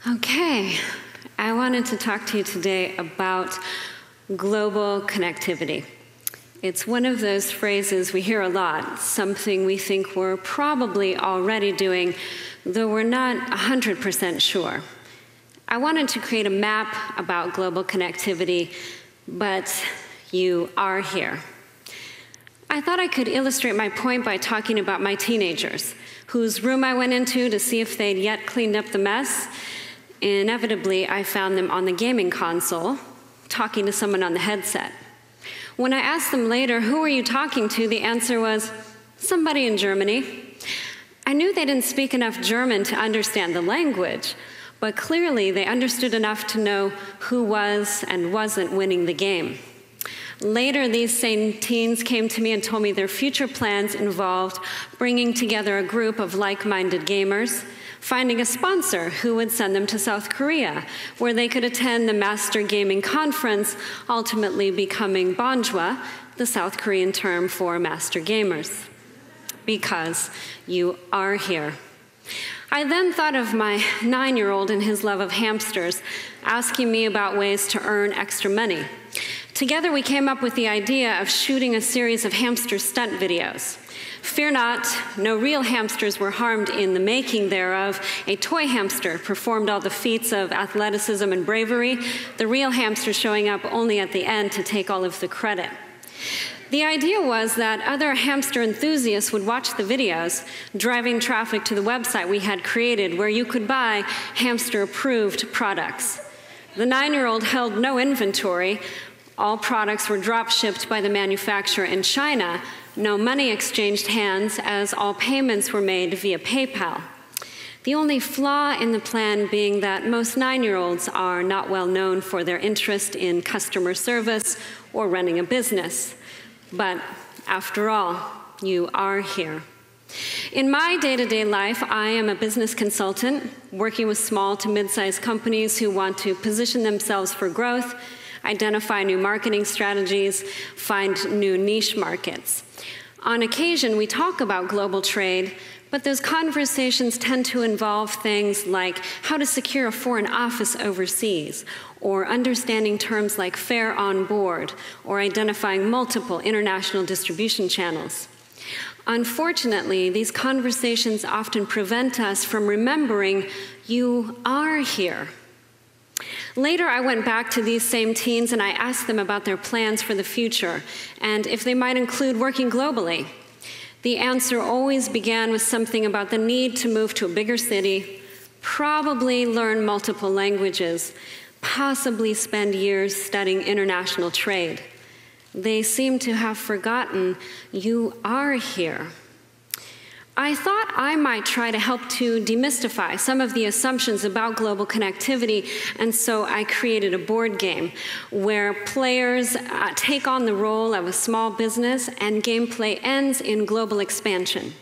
Okay, I wanted to talk to you today about global connectivity. It's one of those phrases we hear a lot, something we think we're probably already doing, though we're not 100% sure. I wanted to create a map about global connectivity, but you are here. I thought I could illustrate my point by talking about my teenagers, whose room I went into to see if they'd yet cleaned up the mess. Inevitably, I found them on the gaming console, talking to someone on the headset. When I asked them later, who were you talking to, the answer was, somebody in Germany. I knew they didn't speak enough German to understand the language, but clearly they understood enough to know who was and wasn't winning the game. Later, these same teens came to me and told me their future plans involved bringing together a group of like-minded gamers, finding a sponsor who would send them to South Korea, where they could attend the Master Gaming Conference, ultimately becoming Bonjwa, the South Korean term for Master Gamers. Because you are here. I then thought of my 9-year-old and his love of hamsters, asking me about ways to earn extra money. Together, we came up with the idea of shooting a series of hamster stunt videos. Fear not, no real hamsters were harmed in the making thereof. A toy hamster performed all the feats of athleticism and bravery, the real hamster showing up only at the end to take all of the credit. The idea was that other hamster enthusiasts would watch the videos, driving traffic to the website we had created where you could buy hamster-approved products. The 9-year-old held no inventory. All products were drop-shipped by the manufacturer in China. No money exchanged hands, as all payments were made via PayPal. The only flaw in the plan being that most 9-year-olds are not well known for their interest in customer service or running a business. But after all, you are here. In my day-to-day life, I am a business consultant working with small to mid-sized companies who want to position themselves for growth, identify new marketing strategies, find new niche markets. On occasion, we talk about global trade, but those conversations tend to involve things like how to secure a foreign office overseas, or understanding terms like fare on board, or identifying multiple international distribution channels. Unfortunately, these conversations often prevent us from remembering you are here. Later, I went back to these same teens and I asked them about their plans for the future and if they might include working globally. The answer always began with something about the need to move to a bigger city, probably learn multiple languages, possibly spend years studying international trade. They seem to have forgotten you are here. I thought I might try to help to demystify some of the assumptions about global connectivity, and so I created a board game where players take on the role of a small business and gameplay ends in global expansion.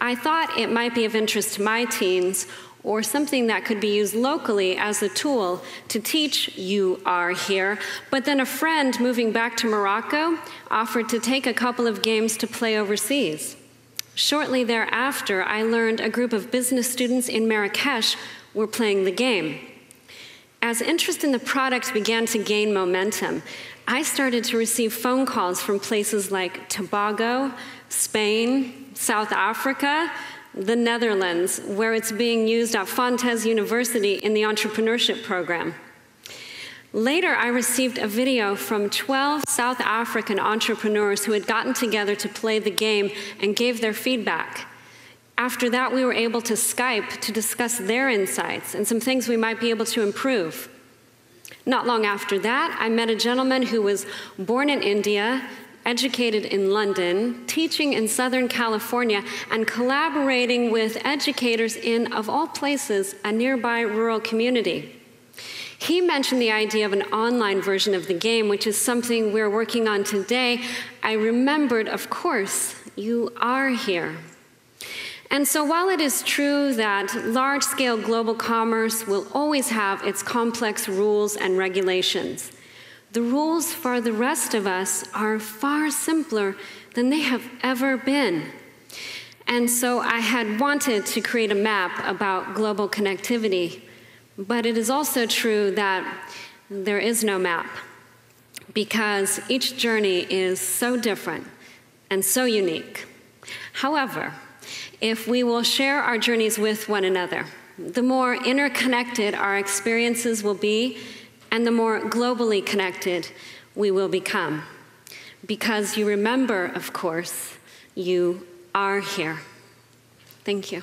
I thought it might be of interest to my teens, or something that could be used locally as a tool to teach you are here, but then a friend moving back to Morocco offered to take a couple of games to play overseas. Shortly thereafter, I learned a group of business students in Marrakesh were playing the game. As interest in the product began to gain momentum, I started to receive phone calls from places like Tobago, Spain, South Africa, the Netherlands, where it's being used at Fontes University in the Entrepreneurship program. Later, I received a video from 12 South African entrepreneurs who had gotten together to play the game and gave their feedback. After that, we were able to Skype to discuss their insights and some things we might be able to improve. Not long after that, I met a gentleman who was born in India, educated in London, teaching in Southern California, and collaborating with educators in, of all places, a nearby rural community. He mentioned the idea of an online version of the game, which is something we're working on today. I remembered, of course, you are here. And so while it is true that large-scale global commerce will always have its complex rules and regulations, the rules for the rest of us are far simpler than they have ever been. And so I had wanted to create a map about global connectivity, But it is also true that there is no map, because each journey is so different and so unique. However, if we will share our journeys with one another, the more interconnected our experiences will be, and the more globally connected we will become. Because you remember, of course, you are here. Thank you.